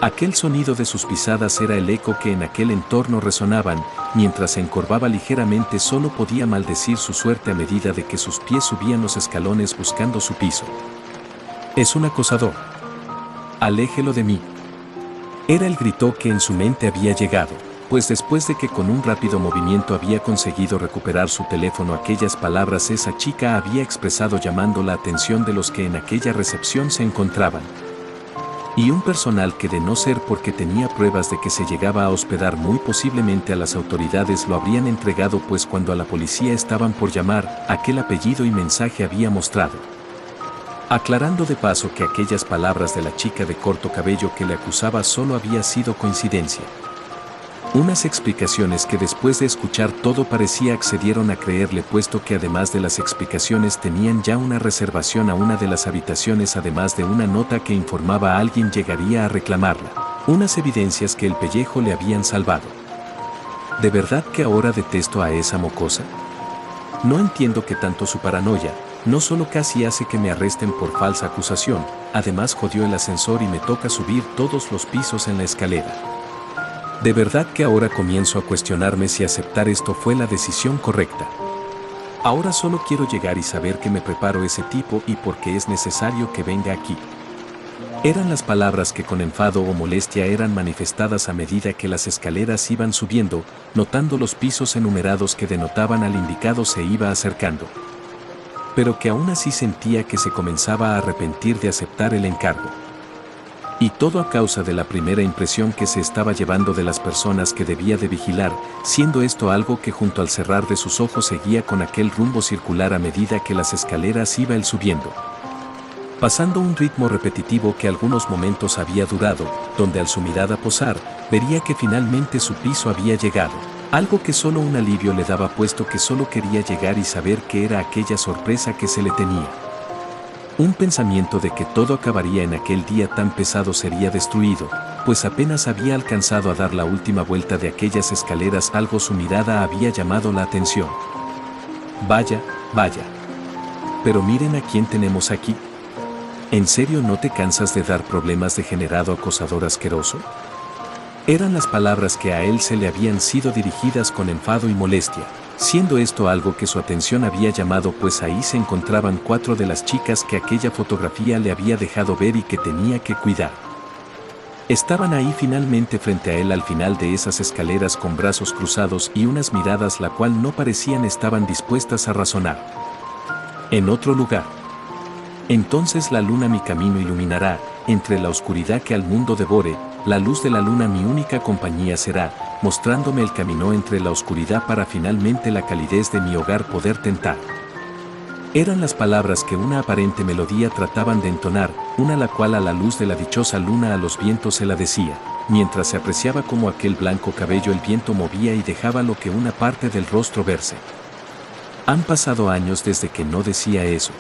Aquel sonido de sus pisadas era el eco que en aquel entorno resonaban, mientras se encorvaba ligeramente solo podía maldecir su suerte a medida de que sus pies subían los escalones buscando su piso. «Es un acosador. Aléjelo de mí». Era el grito que en su mente había llegado, pues después de que con un rápido movimiento había conseguido recuperar su teléfono aquellas palabras esa chica había expresado llamando la atención de los que en aquella recepción se encontraban. Y un personal que de no ser porque tenía pruebas de que se llegaba a hospedar muy posiblemente a las autoridades lo habrían entregado pues cuando a la policía estaban por llamar, aquel apellido y mensaje había mostrado. Aclarando de paso que aquellas palabras de la chica de corto cabello que le acusaba solo había sido coincidencia. Unas explicaciones que después de escuchar todo parecía accedieron a creerle puesto que además de las explicaciones tenían ya una reservación a una de las habitaciones además de una nota que informaba a alguien llegaría a reclamarla. Unas evidencias que el pellejo le habían salvado. ¿De verdad que ahora detesto a esa mocosa? No entiendo que tanto su paranoia, no solo casi hace que me arresten por falsa acusación, además jodió el ascensor y me toca subir todos los pisos en la escalera. De verdad que ahora comienzo a cuestionarme si aceptar esto fue la decisión correcta. Ahora solo quiero llegar y saber que me preparo ese tipo y por qué es necesario que venga aquí. Eran las palabras que con enfado o molestia eran manifestadas a medida que las escaleras iban subiendo, notando los pisos enumerados que denotaban al indicado se iba acercando. Pero que aún así sentía que se comenzaba a arrepentir de aceptar el encargo. Y todo a causa de la primera impresión que se estaba llevando de las personas que debía de vigilar, siendo esto algo que junto al cerrar de sus ojos seguía con aquel rumbo circular a medida que las escaleras iba él subiendo. Pasando un ritmo repetitivo que algunos momentos había durado, donde al su mirada posar, vería que finalmente su piso había llegado. Algo que solo un alivio le daba puesto que solo quería llegar y saber qué era aquella sorpresa que se le tenía. Un pensamiento de que todo acabaría en aquel día tan pesado sería destruido, pues apenas había alcanzado a dar la última vuelta de aquellas escaleras algo su mirada había llamado la atención. Vaya, vaya. Pero miren a quién tenemos aquí. ¿En serio no te cansas de dar problemas degenerado acosador asqueroso? Eran las palabras que a él se le habían sido dirigidas con enfado y molestia. Siendo esto algo que su atención había llamado pues ahí se encontraban 4 de las chicas que aquella fotografía le había dejado ver y que tenía que cuidar. Estaban ahí finalmente frente a él al final de esas escaleras con brazos cruzados y unas miradas la cual no parecían estaban dispuestas a razonar. En otro lugar. Entonces la luna mi camino iluminará, entre la oscuridad que al mundo devore, la luz de la luna mi única compañía será, mostrándome el camino entre la oscuridad para finalmente la calidez de mi hogar poder tentar. Eran las palabras que una aparente melodía trataban de entonar, una la cual a la luz de la dichosa luna a los vientos se la decía, mientras se apreciaba como aquel blanco cabello el viento movía y dejaba lo que una parte del rostro verse. Han pasado años desde que no decía eso.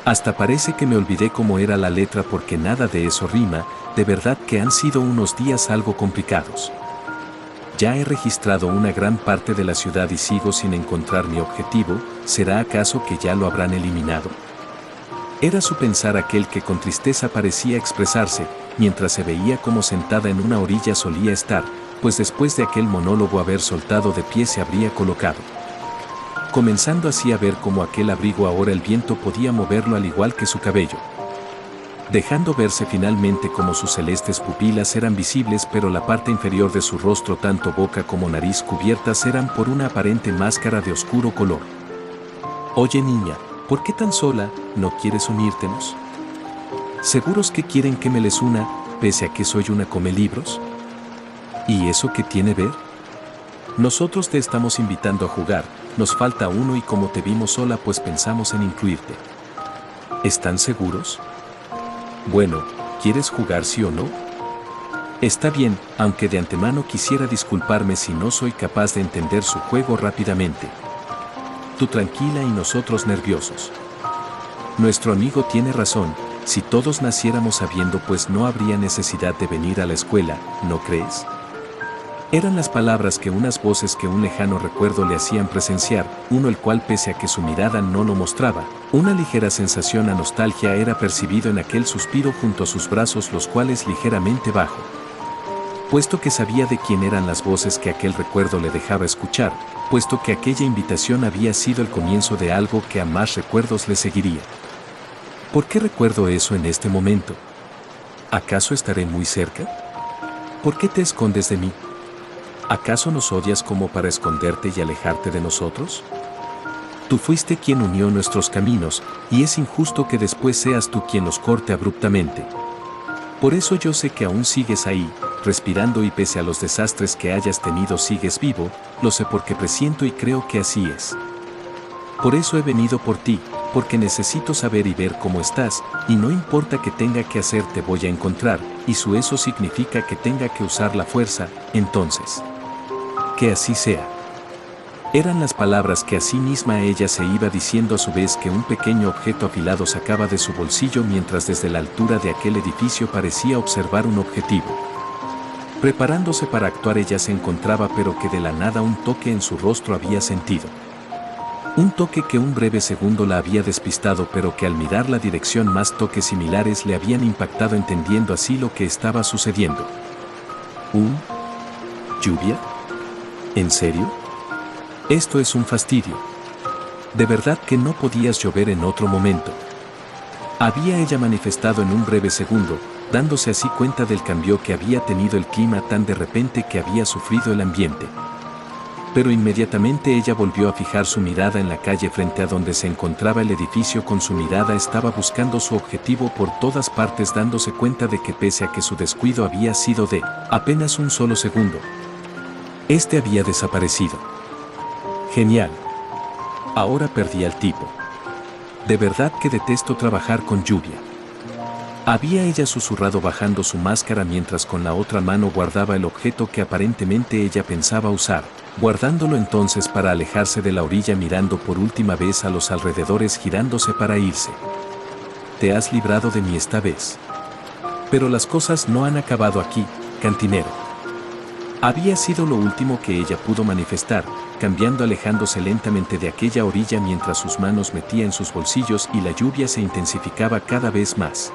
Hasta parece que me olvidé cómo era la letra porque nada de eso rima, de verdad que han sido unos días algo complicados. Ya he registrado una gran parte de la ciudad y sigo sin encontrar mi objetivo, ¿será acaso que ya lo habrán eliminado? Era su pensar aquel que con tristeza parecía expresarse, mientras se veía como sentada en una orilla solía estar, pues después de aquel monólogo haber soltado de pie se habría colocado. Comenzando así a ver cómo aquel abrigo ahora el viento podía moverlo al igual que su cabello. Dejando verse finalmente como sus celestes pupilas eran visibles pero la parte inferior de su rostro tanto boca como nariz cubiertas eran por una aparente máscara de oscuro color. Oye niña, ¿por qué tan sola, no quieres unírtenos? ¿Seguros que quieren que me les una, pese a que soy una comelibros? ¿Y eso qué tiene ver? Nosotros te estamos invitando a jugar, nos falta uno y como te vimos sola pues pensamos en incluirte. ¿Están seguros? Bueno, ¿quieres jugar sí o no? Está bien, aunque de antemano quisiera disculparme si no soy capaz de entender su juego rápidamente. Tú tranquila y nosotros nerviosos. Nuestro amigo tiene razón, si todos naciéramos sabiendo pues no habría necesidad de venir a la escuela, ¿no crees? Eran las palabras que unas voces que un lejano recuerdo le hacían presenciar, uno el cual pese a que su mirada no lo mostraba, una ligera sensación a nostalgia era percibido en aquel suspiro junto a sus brazos los cuales ligeramente bajo. Puesto que sabía de quién eran las voces que aquel recuerdo le dejaba escuchar, puesto que aquella invitación había sido el comienzo de algo que a más recuerdos le seguiría. ¿Por qué recuerdo eso en este momento? ¿Acaso estaré muy cerca? ¿Por qué te escondes de mí? ¿Acaso nos odias como para esconderte y alejarte de nosotros? Tú fuiste quien unió nuestros caminos, y es injusto que después seas tú quien los corte abruptamente. Por eso yo sé que aún sigues ahí, respirando y pese a los desastres que hayas tenido sigues vivo, lo sé porque presiento y creo que así es. Por eso he venido por ti, porque necesito saber y ver cómo estás, y no importa que tenga que hacer te voy a encontrar, y si eso significa que tenga que usar la fuerza, entonces. Que así sea. Eran las palabras que a sí misma ella se iba diciendo a su vez que un pequeño objeto afilado sacaba de su bolsillo mientras desde la altura de aquel edificio parecía observar un objetivo. Preparándose para actuar ella se encontraba pero que de la nada un toque en su rostro había sentido. Un toque que un breve segundo la había despistado pero que al mirar la dirección más toques similares le habían impactado entendiendo así lo que estaba sucediendo. ¿Lluvia? ¿En serio? Esto es un fastidio. De verdad que no podías llover en otro momento. Había ella manifestado en un breve segundo, dándose así cuenta del cambio que había tenido el clima tan de repente que había sufrido el ambiente. Pero inmediatamente ella volvió a fijar su mirada en la calle frente a donde se encontraba el edificio con su mirada estaba buscando su objetivo por todas partes dándose cuenta de que pese a que su descuido había sido de apenas un solo segundo, este había desaparecido. Genial. Ahora perdí al tipo. De verdad que detesto trabajar con lluvia. Había ella susurrado bajando su máscara mientras con la otra mano guardaba el objeto que aparentemente ella pensaba usar, guardándolo entonces para alejarse de la orilla mirando por última vez a los alrededores girándose para irse. Te has librado de mí esta vez. Pero las cosas no han acabado aquí, cantinero. Había sido lo último que ella pudo manifestar, cambiando alejándose lentamente de aquella orilla mientras sus manos metía en sus bolsillos y la lluvia se intensificaba cada vez más.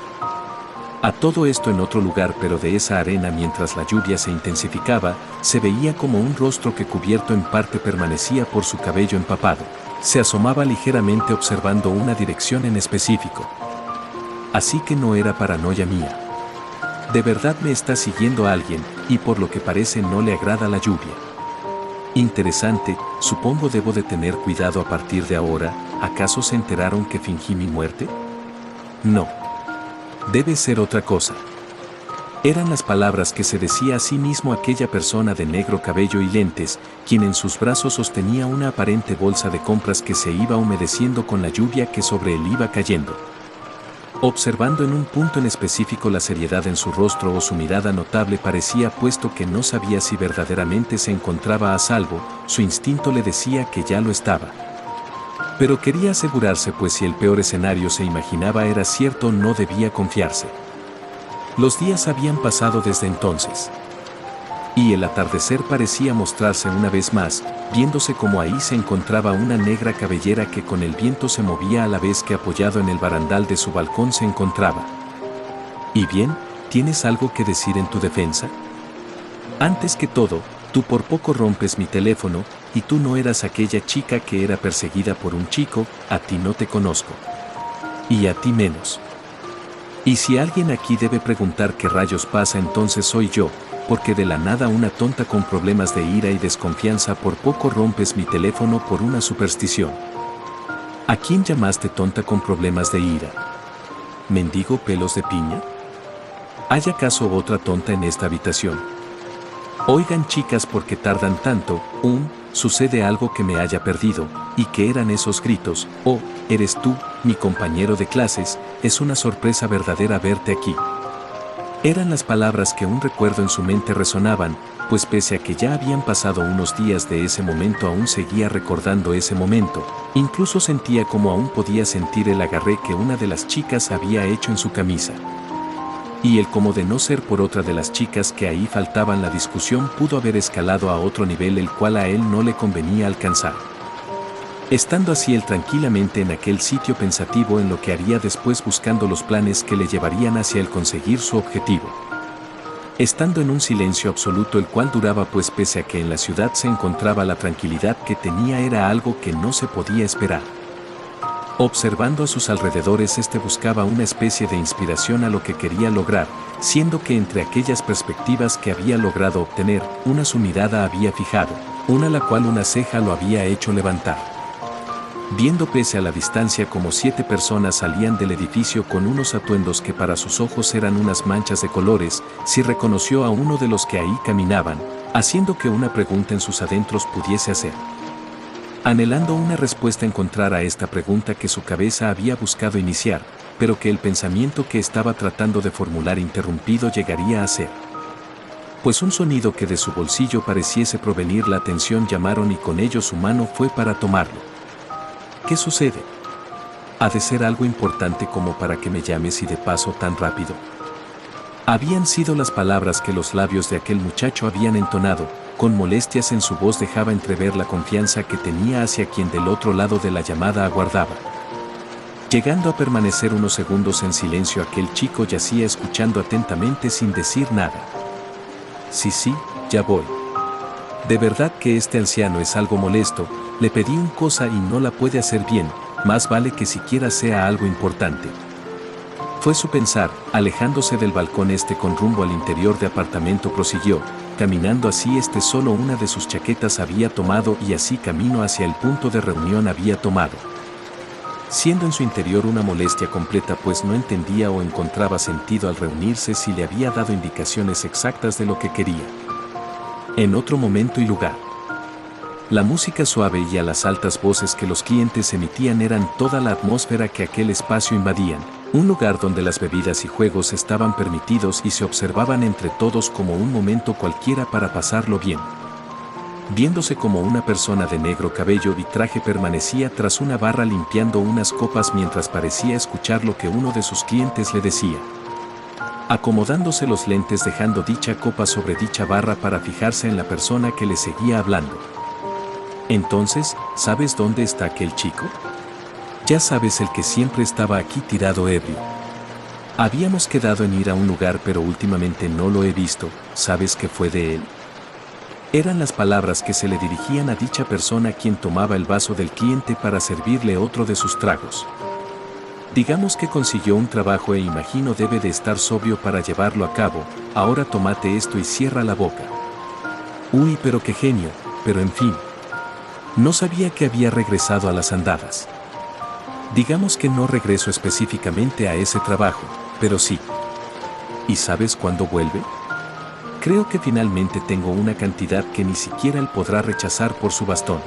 A todo esto en otro lugar pero de esa arena mientras la lluvia se intensificaba, se veía como un rostro que cubierto en parte permanecía por su cabello empapado, se asomaba ligeramente observando una dirección en específico. Así que no era paranoia mía. De verdad me está siguiendo alguien, y por lo que parece no le agrada la lluvia. Interesante, supongo debo de tener cuidado a partir de ahora, ¿acaso se enteraron que fingí mi muerte? No. Debe ser otra cosa. Eran las palabras que se decía a sí mismo aquella persona de negro cabello y lentes, quien en sus brazos sostenía una aparente bolsa de compras que se iba humedeciendo con la lluvia que sobre él iba cayendo. Observando en un punto en específico la seriedad en su rostro o su mirada notable parecía puesto que no sabía si verdaderamente se encontraba a salvo, su instinto le decía que ya lo estaba. Pero quería asegurarse pues si el peor escenario se imaginaba era cierto no debía confiarse. Los días habían pasado desde entonces. Y el atardecer parecía mostrarse una vez más, viéndose como ahí se encontraba una negra cabellera que con el viento se movía a la vez que apoyado en el barandal de su balcón se encontraba. ¿Y bien, tienes algo que decir en tu defensa? Antes que todo, tú por poco rompes mi teléfono, y tú no eras aquella chica que era perseguida por un chico, a ti no te conozco. Y a ti menos. Y si alguien aquí debe preguntar qué rayos pasa entonces soy yo, porque de la nada una tonta con problemas de ira y desconfianza por poco rompes mi teléfono por una superstición. ¿A quién llamaste tonta con problemas de ira? ¿Mendigo pelos de piña? ¿Hay acaso otra tonta en esta habitación? Oigan chicas, ¿por qué tardan tanto? Sucede algo que me haya perdido, ¿y qué eran esos gritos? Oh, eres tú, mi compañero de clases, es una sorpresa verdadera verte aquí. Eran las palabras que un recuerdo en su mente resonaban, pues pese a que ya habían pasado unos días de ese momento aún seguía recordando ese momento, incluso sentía como aún podía sentir el agarre que una de las chicas había hecho en su camisa. Y el como de no ser por otra de las chicas que ahí faltaban, la discusión pudo haber escalado a otro nivel el cual a él no le convenía alcanzar. Estando así él tranquilamente en aquel sitio pensativo en lo que haría después, buscando los planes que le llevarían hacia el conseguir su objetivo. Estando en un silencio absoluto el cual duraba, pues pese a que en la ciudad se encontraba, la tranquilidad que tenía era algo que no se podía esperar. Observando a sus alrededores, buscaba una especie de inspiración a lo que quería lograr, siendo que entre aquellas perspectivas que había logrado obtener, una su mirada había fijado, una la cual una ceja lo había hecho levantar. Viendo pese a la distancia como 7 personas salían del edificio con unos atuendos que para sus ojos eran unas manchas de colores, sí reconoció a uno de los que ahí caminaban, haciendo que una pregunta en sus adentros pudiese hacer. Anhelando una respuesta, encontrar a esta pregunta que su cabeza había buscado iniciar, pero que el pensamiento que estaba tratando de formular interrumpido llegaría a ser. Pues un sonido que de su bolsillo pareciese provenir la atención llamaron, y con ello su mano fue para tomarlo. ¿Qué sucede? Ha de ser algo importante como para que me llames y de paso tan rápido. Habían sido las palabras que los labios de aquel muchacho habían entonado, con molestias en su voz dejaba entrever la confianza que tenía hacia quien del otro lado de la llamada aguardaba. Llegando a permanecer unos segundos en silencio, aquel chico yacía escuchando atentamente sin decir nada. Sí, ya voy. De verdad que este anciano es algo molesto, le pedí una cosa y no la puede hacer bien, más vale que siquiera sea algo importante. Fue su pensar, alejándose del balcón con rumbo al interior de apartamento prosiguió, caminando así solo una de sus chaquetas había tomado y así camino hacia el punto de reunión había tomado. Siendo en su interior una molestia completa, pues no entendía o encontraba sentido al reunirse si le había dado indicaciones exactas de lo que quería. En otro momento y lugar. La música suave y a las altas voces que los clientes emitían eran toda la atmósfera que aquel espacio invadían, un lugar donde las bebidas y juegos estaban permitidos y se observaban entre todos como un momento cualquiera para pasarlo bien. Viéndose como una persona de negro cabello y traje permanecía tras una barra limpiando unas copas mientras parecía escuchar lo que uno de sus clientes le decía. Acomodándose los lentes, dejando dicha copa sobre dicha barra para fijarse en la persona que le seguía hablando. Entonces, ¿sabes dónde está aquel chico? Ya sabes, el que siempre estaba aquí tirado ebrio. Habíamos quedado en ir a un lugar, pero últimamente no lo he visto. ¿Sabes qué fue de él? Eran las palabras que se le dirigían a dicha persona, quien tomaba el vaso del cliente para servirle otro de sus tragos. Digamos que consiguió un trabajo e imagino debe de estar sobrio para llevarlo a cabo. Ahora tómate esto y cierra la boca. Uy, pero qué genio, pero en fin. No sabía que había regresado a las andadas. Digamos que no regreso específicamente a ese trabajo, pero sí. ¿Y sabes cuándo vuelve? Creo que finalmente tengo una cantidad que ni siquiera él podrá rechazar por su bastón.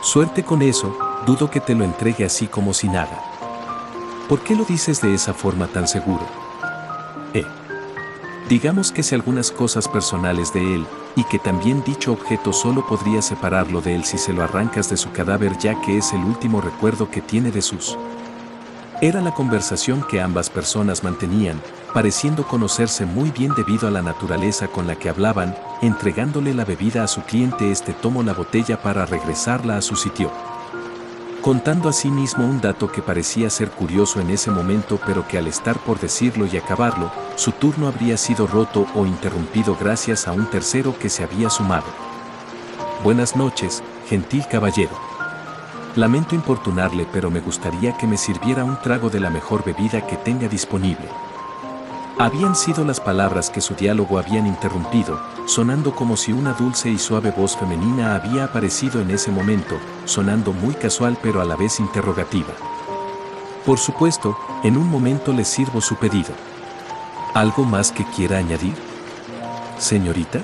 Suerte con eso, dudo que te lo entregue así como si nada. ¿Por qué lo dices de esa forma tan seguro? Digamos que sé algunas cosas personales de él, y que también dicho objeto solo podría separarlo de él si se lo arrancas de su cadáver, ya que es el último recuerdo que tiene de sus. Era la conversación que ambas personas mantenían, pareciendo conocerse muy bien debido a la naturaleza con la que hablaban. Entregándole la bebida a su cliente, tomó la botella para regresarla a su sitio. Contando a sí mismo un dato que parecía ser curioso en ese momento, pero que al estar por decirlo y acabarlo, su turno habría sido roto o interrumpido gracias a un tercero que se había sumado. Buenas noches, gentil caballero. Lamento importunarle, pero me gustaría que me sirviera un trago de la mejor bebida que tenga disponible. Habían sido las palabras que su diálogo habían interrumpido, sonando como si una dulce y suave voz femenina había aparecido en ese momento, sonando muy casual pero a la vez interrogativa. Por supuesto, en un momento le sirvo su pedido. ¿Algo más que quiera añadir? ¿Señorita?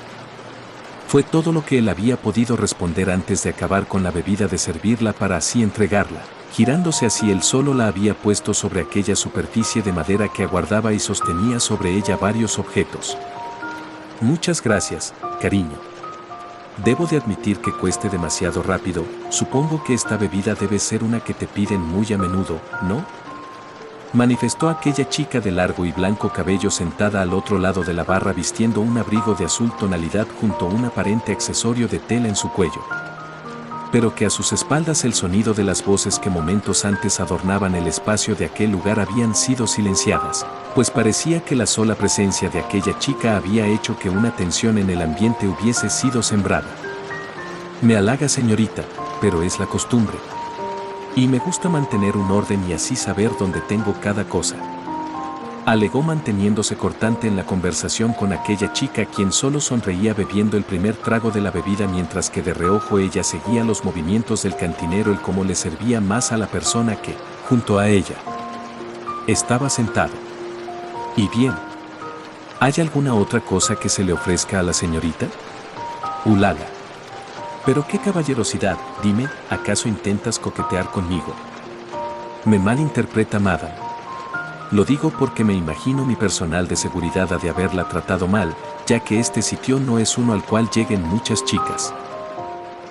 Fue todo lo que él había podido responder antes de acabar con la bebida de servirla para así entregarla. Girándose así, él solo la había puesto sobre aquella superficie de madera que aguardaba y sostenía sobre ella varios objetos. Muchas gracias, cariño. Debo de admitir que cueste demasiado rápido. Supongo que esta bebida debe ser una que te piden muy a menudo, ¿no? manifestó aquella chica de largo y blanco cabello sentada al otro lado de la barra vistiendo un abrigo de azul tonalidad junto a un aparente accesorio de tela en su cuello. Pero que a sus espaldas el sonido de las voces que momentos antes adornaban el espacio de aquel lugar habían sido silenciadas, pues parecía que la sola presencia de aquella chica había hecho que una tensión en el ambiente hubiese sido sembrada. Me halaga, señorita, pero es la costumbre. Y me gusta mantener un orden y así saber dónde tengo cada cosa. Alegó manteniéndose cortante en la conversación con aquella chica quien solo sonreía bebiendo el primer trago de la bebida mientras que de reojo ella seguía los movimientos del cantinero el cómo le servía más a la persona que, junto a ella, estaba sentado. ¿Y bien? ¿Hay alguna otra cosa que se le ofrezca a la señorita? Ulala. Pero qué caballerosidad, dime, ¿acaso intentas coquetear conmigo? Me malinterpreta, madame. Lo digo porque me imagino mi personal de seguridad ha de haberla tratado mal, ya que este sitio no es uno al cual lleguen muchas chicas.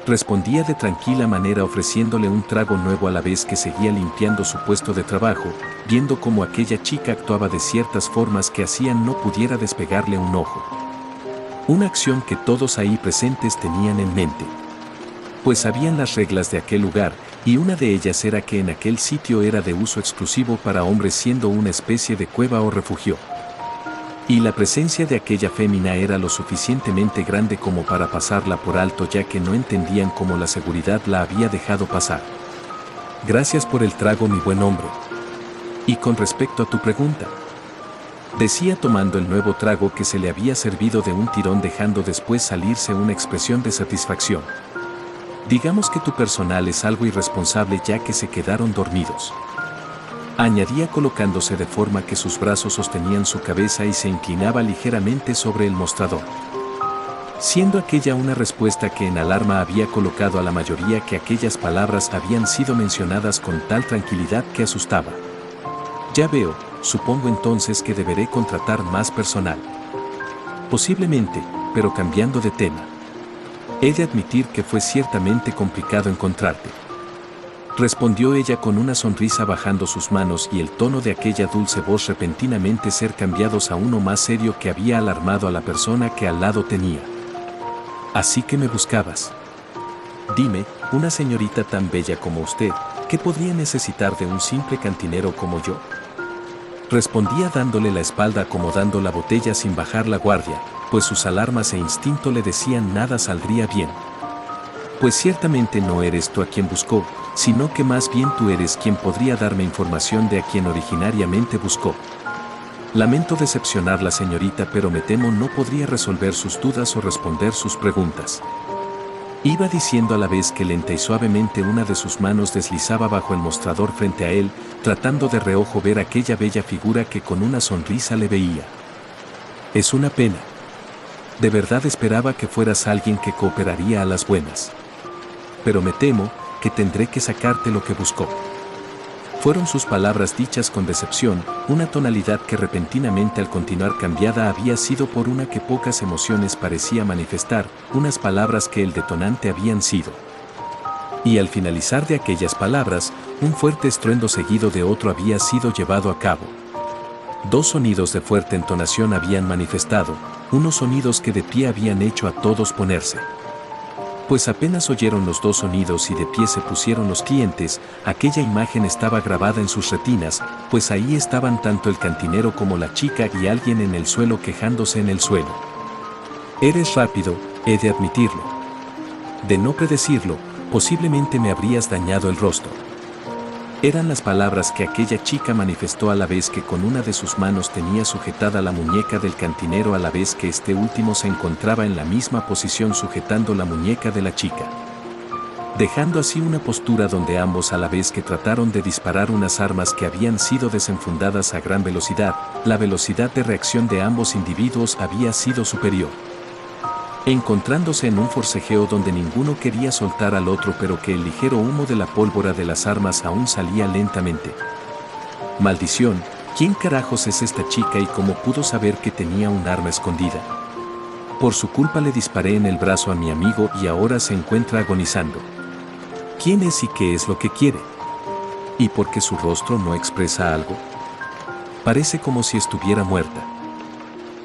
Respondía de tranquila manera ofreciéndole un trago nuevo a la vez que seguía limpiando su puesto de trabajo, viendo cómo aquella chica actuaba de ciertas formas que hacían no pudiera despegarle un ojo. Una acción que todos ahí presentes tenían en mente. Pues sabían las reglas de aquel lugar, y una de ellas era que en aquel sitio era de uso exclusivo para hombres siendo una especie de cueva o refugio. Y la presencia de aquella fémina era lo suficientemente grande como para pasarla por alto ya que no entendían cómo la seguridad la había dejado pasar. Gracias por el trago, mi buen hombre. Y con respecto a tu pregunta, decía tomando el nuevo trago que se le había servido de un tirón dejando después salirse una expresión de satisfacción. Digamos que tu personal es algo irresponsable ya que se quedaron dormidos. Añadía colocándose de forma que sus brazos sostenían su cabeza y se inclinaba ligeramente sobre el mostrador. Siendo aquella una respuesta que en alarma había colocado a la mayoría que aquellas palabras habían sido mencionadas con tal tranquilidad que asustaba. Ya veo, supongo entonces que deberé contratar más personal. Posiblemente, pero cambiando de tema. He de admitir que fue ciertamente complicado encontrarte. Respondió ella con una sonrisa bajando sus manos y el tono de aquella dulce voz repentinamente ser cambiados a uno más serio que había alarmado a la persona que al lado tenía. Así que me buscabas. Dime, una señorita tan bella como usted, ¿qué podría necesitar de un simple cantinero como yo? Respondía dándole la espalda acomodando la botella sin bajar la guardia, pues sus alarmas e instinto le decían nada saldría bien. Pues ciertamente no eres tú a quien buscó, sino que más bien tú eres quien podría darme información de a quien originariamente buscó. Lamento decepcionarla, señorita, pero me temo no podría resolver sus dudas o responder sus preguntas. Iba diciendo a la vez que lenta y suavemente una de sus manos deslizaba bajo el mostrador frente a él, tratando de reojo ver aquella bella figura que con una sonrisa le veía. Es una pena. De verdad esperaba que fueras alguien que cooperaría a las buenas. Pero me temo que tendré que sacarte lo que buscó. Fueron sus palabras dichas con decepción, una tonalidad que repentinamente al continuar cambiada había sido por una que pocas emociones parecía manifestar, unas palabras que el detonante habían sido. Y al finalizar de aquellas palabras, un fuerte estruendo seguido de otro había sido llevado a cabo. Dos sonidos de fuerte entonación habían manifestado, unos sonidos que de pie habían hecho a todos ponerse. Pues apenas oyeron los dos sonidos y de pie se pusieron los clientes, aquella imagen estaba grabada en sus retinas, pues ahí estaban tanto el cantinero como la chica y alguien en el suelo quejándose en el suelo. Eres rápido, he de admitirlo. De no predecirlo, posiblemente me habrías dañado el rostro. Eran las palabras que aquella chica manifestó a la vez que con una de sus manos tenía sujetada la muñeca del cantinero a la vez que este último se encontraba en la misma posición sujetando la muñeca de la chica. Dejando así una postura donde ambos a la vez que trataron de disparar unas armas que habían sido desenfundadas a gran velocidad, la velocidad de reacción de ambos individuos había sido superior. Encontrándose en un forcejeo donde ninguno quería soltar al otro pero que el ligero humo de la pólvora de las armas aún salía lentamente. Maldición, ¿quién carajos es esta chica y cómo pudo saber que tenía un arma escondida? Por su culpa le disparé en el brazo a mi amigo y ahora se encuentra agonizando. ¿Quién es y qué es lo que quiere? ¿Y por qué su rostro no expresa algo? Parece como si estuviera muerta.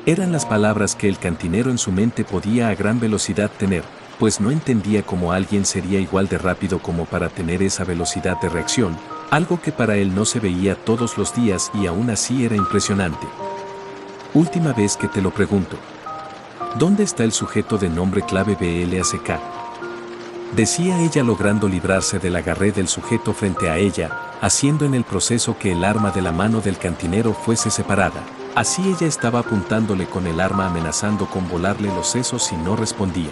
Eran las palabras que el cantinero en su mente podía a gran velocidad tener, pues no entendía cómo alguien sería igual de rápido como para tener esa velocidad de reacción, algo que para él no se veía todos los días y aún así era impresionante. Última vez que te lo pregunto. ¿Dónde está el sujeto de nombre clave BLACK? Decía ella logrando librarse del agarré del sujeto frente a ella, haciendo en el proceso que el arma de la mano del cantinero fuese separada. Así ella estaba apuntándole con el arma amenazando con volarle los sesos si no respondía.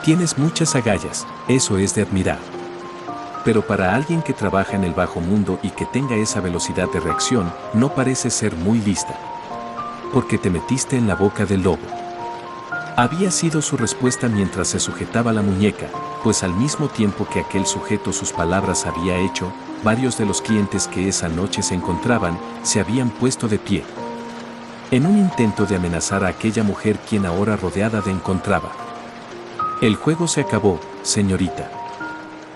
Tienes muchas agallas, eso es de admirar. Pero para alguien que trabaja en el bajo mundo y que tenga esa velocidad de reacción, no parece ser muy lista. Porque te metiste en la boca del lobo. Había sido su respuesta mientras se sujetaba la muñeca, pues al mismo tiempo que aquel sujeto sus palabras había hecho, varios de los clientes que esa noche se encontraban, se habían puesto de pie. En un intento de amenazar a aquella mujer quien ahora rodeada de encontraba. El juego se acabó, señorita.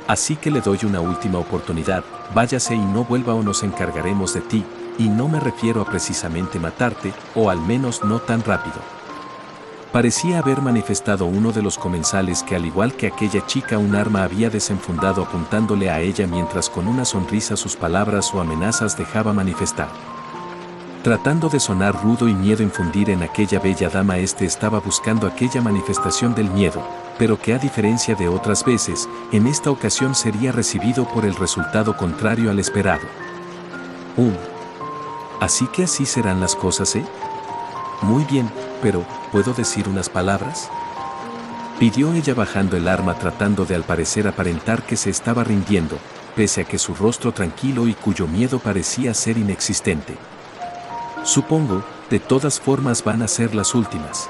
Así que le doy una última oportunidad, váyase y no vuelva o nos encargaremos de ti, y no me refiero a precisamente matarte, o al menos no tan rápido. Parecía haber manifestado uno de los comensales que al igual que aquella chica un arma había desenfundado apuntándole a ella mientras con una sonrisa sus palabras o amenazas dejaba manifestar. Tratando de sonar rudo y miedo infundir en aquella bella dama estaba buscando aquella manifestación del miedo, pero que a diferencia de otras veces, en esta ocasión sería recibido por el resultado contrario al esperado. Así que así serán las cosas, ¿eh? Muy bien, pero, ¿puedo decir unas palabras? Pidió ella bajando el arma tratando de al parecer aparentar que se estaba rindiendo, pese a que su rostro tranquilo y cuyo miedo parecía ser inexistente. Supongo, de todas formas van a ser las últimas.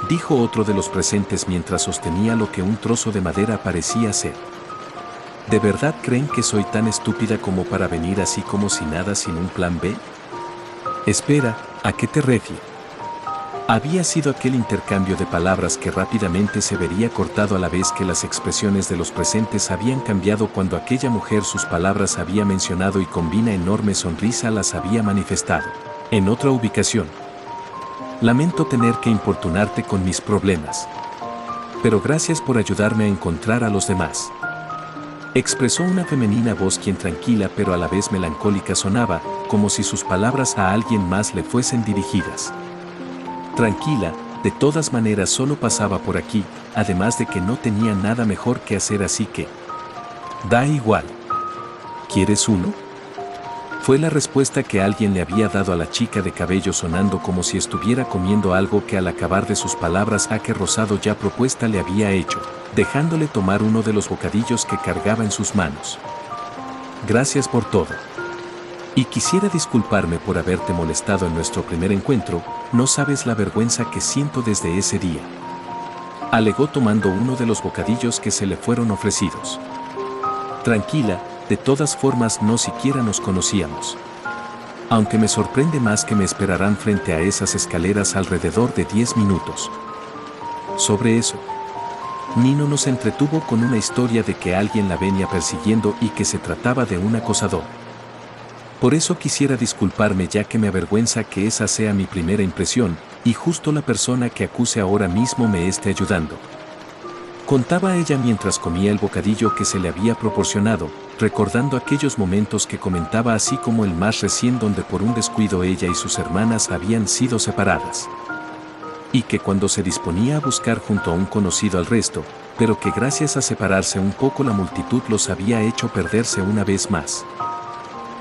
Dijo otro de los presentes mientras sostenía lo que un trozo de madera parecía ser. ¿De verdad creen que soy tan estúpida como para venir así como si nada sin un plan B? Espera, ¿a qué te refieres? Había sido aquel intercambio de palabras que rápidamente se vería cortado a la vez que las expresiones de los presentes habían cambiado cuando aquella mujer sus palabras había mencionado y con una enorme sonrisa las había manifestado. En otra ubicación. Lamento tener que importunarte con mis problemas. Pero gracias por ayudarme a encontrar a los demás. Expresó una femenina voz quien tranquila pero a la vez melancólica sonaba, como si sus palabras a alguien más le fuesen dirigidas. Tranquila, de todas maneras solo pasaba por aquí, además de que no tenía nada mejor que hacer así que... Da igual. ¿Quieres uno? Fue la respuesta que alguien le había dado a la chica de cabello sonando como si estuviera comiendo algo que al acabar de sus palabras aquel rosado ya propuesta le había hecho, dejándole tomar uno de los bocadillos que cargaba en sus manos. Gracias por todo. Y quisiera disculparme por haberte molestado en nuestro primer encuentro, no sabes la vergüenza que siento desde ese día. Alegó tomando uno de los bocadillos que se le fueron ofrecidos. Tranquila, de todas formas no siquiera nos conocíamos. Aunque me sorprende más que me esperarán frente a esas escaleras alrededor de 10 minutos. Sobre eso, Nino nos entretuvo con una historia de que alguien la venía persiguiendo y que se trataba de un acosador. Por eso quisiera disculparme ya que me avergüenza que esa sea mi primera impresión, y justo la persona que acuse ahora mismo me esté ayudando. Contaba ella mientras comía el bocadillo que se le había proporcionado, recordando aquellos momentos que comentaba así como el más recién donde por un descuido ella y sus hermanas habían sido separadas. Y que cuando se disponía a buscar junto a un conocido al resto, pero que gracias a separarse un poco la multitud los había hecho perderse una vez más.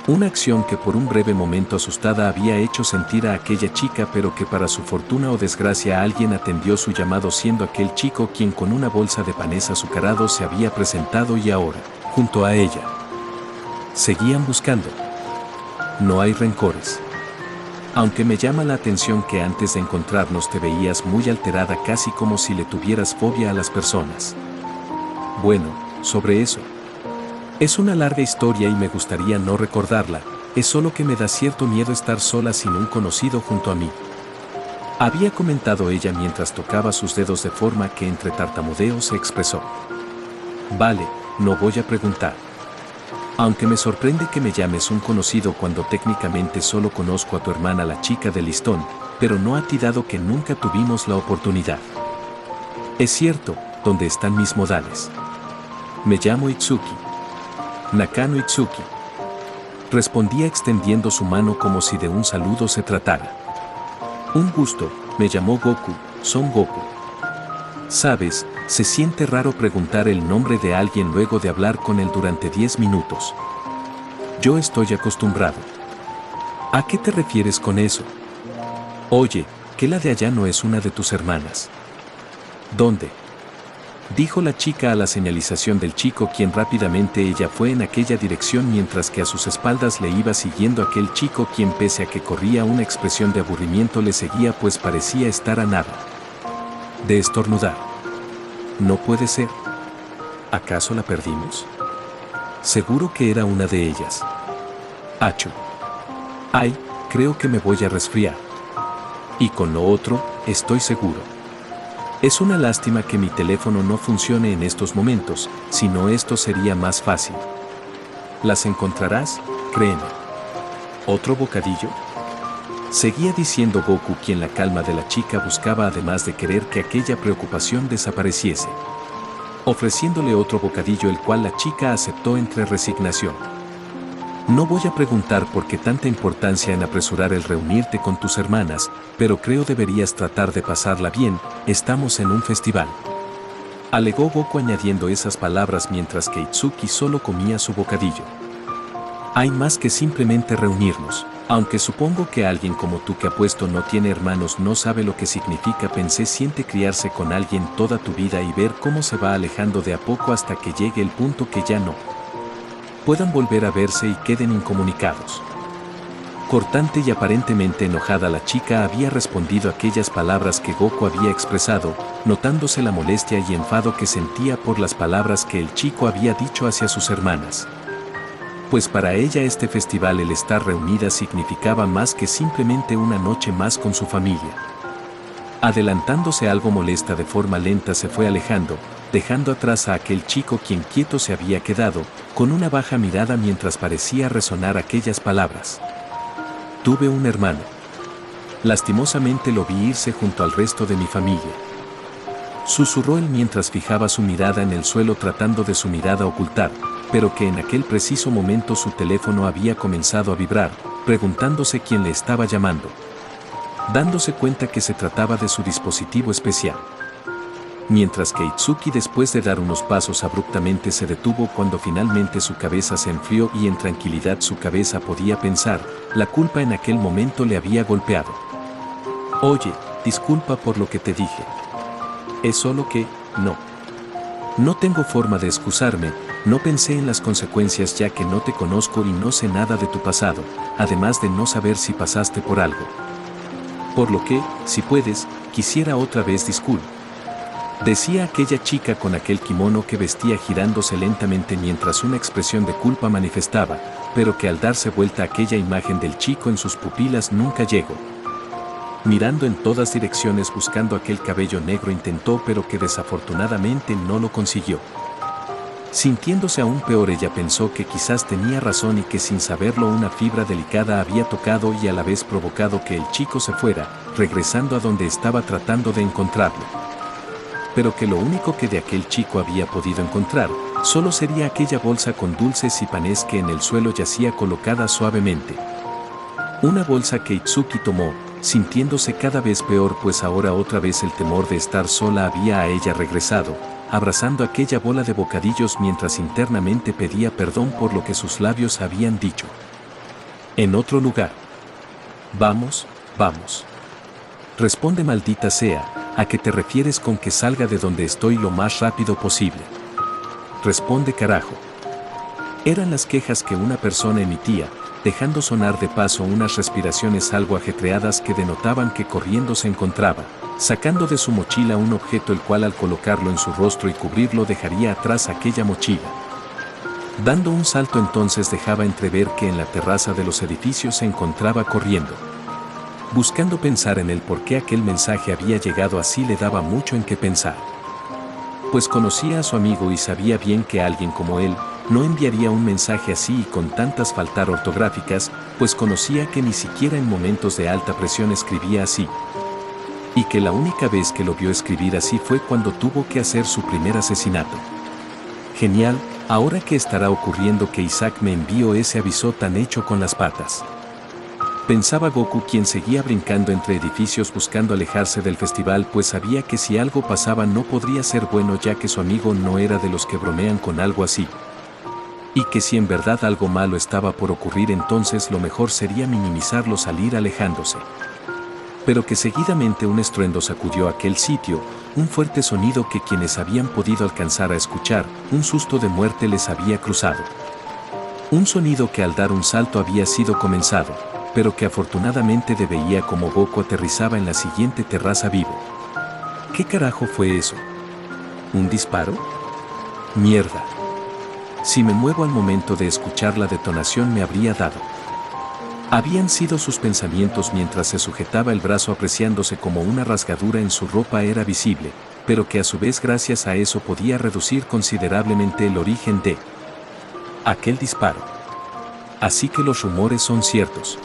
Una acción que por un breve momento asustada había hecho sentir a aquella chica pero que para su fortuna o desgracia alguien atendió su llamado siendo aquel chico quien con una bolsa de panes azucarado se había presentado y ahora, junto a ella, seguían buscando. No hay rencores. Aunque me llama la atención que antes de encontrarnos te veías muy alterada casi como si le tuvieras fobia a las personas. Bueno, sobre eso. Es una larga historia y me gustaría no recordarla, es solo que me da cierto miedo estar sola sin un conocido junto a mí. Había comentado ella mientras tocaba sus dedos de forma que entre tartamudeo se expresó. Vale, no voy a preguntar. Aunque me sorprende que me llames un conocido cuando técnicamente solo conozco a tu hermana la chica del listón, pero no a ti dado que nunca tuvimos la oportunidad. Es cierto, ¿dónde están mis modales? Me llamo Itsuki. Nakano Itsuki. Respondía extendiendo su mano como si de un saludo se tratara. Un gusto, me llamó Goku, Son Goku. Sabes, se siente raro preguntar el nombre de alguien luego de hablar con él durante 10 minutos. Yo estoy acostumbrado. ¿A qué te refieres con eso? Oye, que la de allá no es una de tus hermanas. ¿Dónde? Dijo la chica a la señalización del chico, quien rápidamente ella fue en aquella dirección mientras que a sus espaldas le iba siguiendo aquel chico, quien pese a que corría una expresión de aburrimiento le seguía, pues parecía estar a nada de estornudar. No puede ser. ¿Acaso la perdimos? Seguro que era una de ellas. Achu. Ay, creo que me voy a resfriar. Y con lo otro, estoy seguro. Es una lástima que mi teléfono no funcione en estos momentos, si no esto sería más fácil. Las encontrarás, créeme. ¿Otro bocadillo? Seguía diciendo Goku, quien la calma de la chica buscaba además de querer que aquella preocupación desapareciese. Ofreciéndole otro bocadillo, el cual la chica aceptó entre resignación. No voy a preguntar por qué tanta importancia en apresurar el reunirte con tus hermanas, pero creo deberías tratar de pasarla bien, estamos en un festival. Alegó Goku añadiendo esas palabras mientras que Itsuki solo comía su bocadillo. Hay más que simplemente reunirnos. Aunque supongo que alguien como tú que apuesto no tiene hermanos no sabe lo que significa, pensé, siente criarse con alguien toda tu vida y ver cómo se va alejando de a poco hasta que llegue el punto que ya no puedan volver a verse y queden incomunicados. Cortante y aparentemente enojada, la chica había respondido aquellas palabras que Goku había expresado, notándose la molestia y enfado que sentía por las palabras que el chico había dicho hacia sus hermanas. Pues para ella este festival, el estar reunida, significaba más que simplemente una noche más con su familia. Adelantándose algo molesta, de forma lenta se fue alejando, dejando atrás a aquel chico, quien quieto se había quedado, con una baja mirada mientras parecía resonar aquellas palabras. Tuve un hermano. Lastimosamente lo vi irse junto al resto de mi familia. Susurró él mientras fijaba su mirada en el suelo, tratando de su mirada ocultar, pero que en aquel preciso momento su teléfono había comenzado a vibrar, preguntándose quién le estaba llamando. Dándose cuenta que se trataba de su dispositivo especial. Mientras que Itsuki, después de dar unos pasos, abruptamente se detuvo cuando finalmente su cabeza se enfrió y en tranquilidad su cabeza podía pensar, la culpa en aquel momento le había golpeado. Oye, disculpa por lo que te dije. Es solo que, no tengo forma de excusarme, no pensé en las consecuencias ya que no te conozco y no sé nada de tu pasado, además de no saber si pasaste por algo. Por lo que, si puedes, quisiera otra vez disculpa. Decía aquella chica con aquel kimono que vestía, girándose lentamente mientras una expresión de culpa manifestaba, pero que al darse vuelta aquella imagen del chico en sus pupilas nunca llegó. Mirando en todas direcciones buscando aquel cabello negro intentó, pero que desafortunadamente no lo consiguió. Sintiéndose aún peor, ella pensó que quizás tenía razón y que sin saberlo una fibra delicada había tocado y a la vez provocado que el chico se fuera, regresando a donde estaba tratando de encontrarlo. Pero que lo único que de aquel chico había podido encontrar solo sería aquella bolsa con dulces y panes que en el suelo yacía colocada suavemente. Una bolsa que Itsuki tomó, sintiéndose cada vez peor, pues ahora otra vez el temor de estar sola había a ella regresado, abrazando aquella bola de bocadillos mientras internamente pedía perdón por lo que sus labios habían dicho. En otro lugar. Vamos. Responde, maldita sea. ¿A qué te refieres con que salga de donde estoy lo más rápido posible? Responde, carajo. Eran las quejas que una persona emitía, dejando sonar de paso unas respiraciones algo ajetreadas que denotaban que corriendo se encontraba, sacando de su mochila un objeto el cual al colocarlo en su rostro y cubrirlo dejaría atrás aquella mochila. Dando un salto entonces dejaba entrever que en la terraza de los edificios se encontraba corriendo. Buscando pensar en el por qué aquel mensaje había llegado así le daba mucho en qué pensar. Pues conocía a su amigo y sabía bien que alguien como él no enviaría un mensaje así y con tantas faltas ortográficas, pues conocía que ni siquiera en momentos de alta presión escribía así. Y que la única vez que lo vio escribir así fue cuando tuvo que hacer su primer asesinato. Genial, ahora que estará ocurriendo que Isaac me envió ese aviso tan hecho con las patas. Pensaba Goku, quien seguía brincando entre edificios buscando alejarse del festival, pues sabía que si algo pasaba no podría ser bueno, ya que su amigo no era de los que bromean con algo así. Y que si en verdad algo malo estaba por ocurrir, entonces lo mejor sería minimizarlo, salir alejándose. Pero que seguidamente un estruendo sacudió aquel sitio, un fuerte sonido que quienes habían podido alcanzar a escuchar, un susto de muerte les había cruzado. Un sonido que al dar un salto había sido comenzado, pero que afortunadamente veía como Goku aterrizaba en la siguiente terraza vivo. ¿Qué carajo fue eso? ¿Un disparo? ¡Mierda! Si me muevo al momento de escuchar la detonación me habría dado. Habían sido sus pensamientos mientras se sujetaba el brazo, apreciándose como una rasgadura en su ropa era visible, pero que a su vez gracias a eso podía reducir considerablemente el origen de aquel disparo. Así que los rumores son ciertos.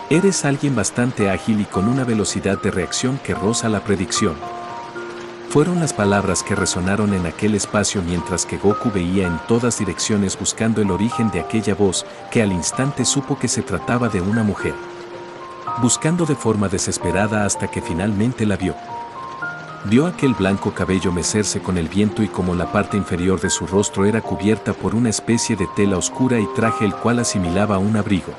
Eres alguien bastante ágil y con una velocidad de reacción que roza la predicción. Fueron las palabras que resonaron en aquel espacio mientras que Goku veía en todas direcciones buscando el origen de aquella voz, que al instante supo que se trataba de una mujer. Buscando de forma desesperada hasta que finalmente la vio. Vio aquel blanco cabello mecerse con el viento y como la parte inferior de su rostro era cubierta por una especie de tela oscura y traje el cual asimilaba a un abrigo.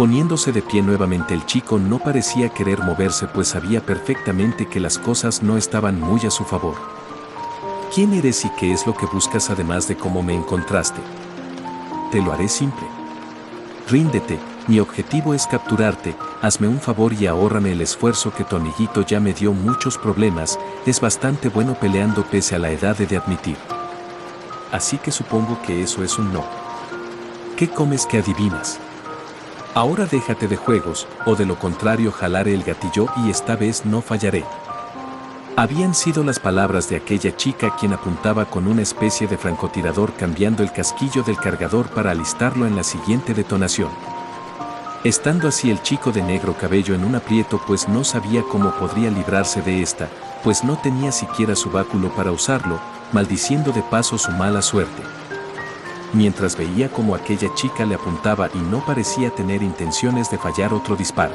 Poniéndose de pie nuevamente, el chico no parecía querer moverse, pues sabía perfectamente que las cosas no estaban muy a su favor. ¿Quién eres y qué es lo que buscas, además de cómo me encontraste? Te lo haré simple. Ríndete, mi objetivo es capturarte, hazme un favor y ahórrame el esfuerzo, que tu amiguito ya me dio muchos problemas, es bastante bueno peleando pese a la edad de admitir. Así que supongo que eso es un no. ¿Qué comes que adivinas? Ahora déjate de juegos, o de lo contrario jalaré el gatillo y esta vez no fallaré. Habían sido las palabras de aquella chica, quien apuntaba con una especie de francotirador, cambiando el casquillo del cargador para alistarlo en la siguiente detonación. Estando así el chico de negro cabello en un aprieto, pues no sabía cómo podría librarse de esta, pues no tenía siquiera su báculo para usarlo, maldiciendo de paso su mala suerte. Mientras veía cómo aquella chica le apuntaba y no parecía tener intenciones de fallar otro disparo.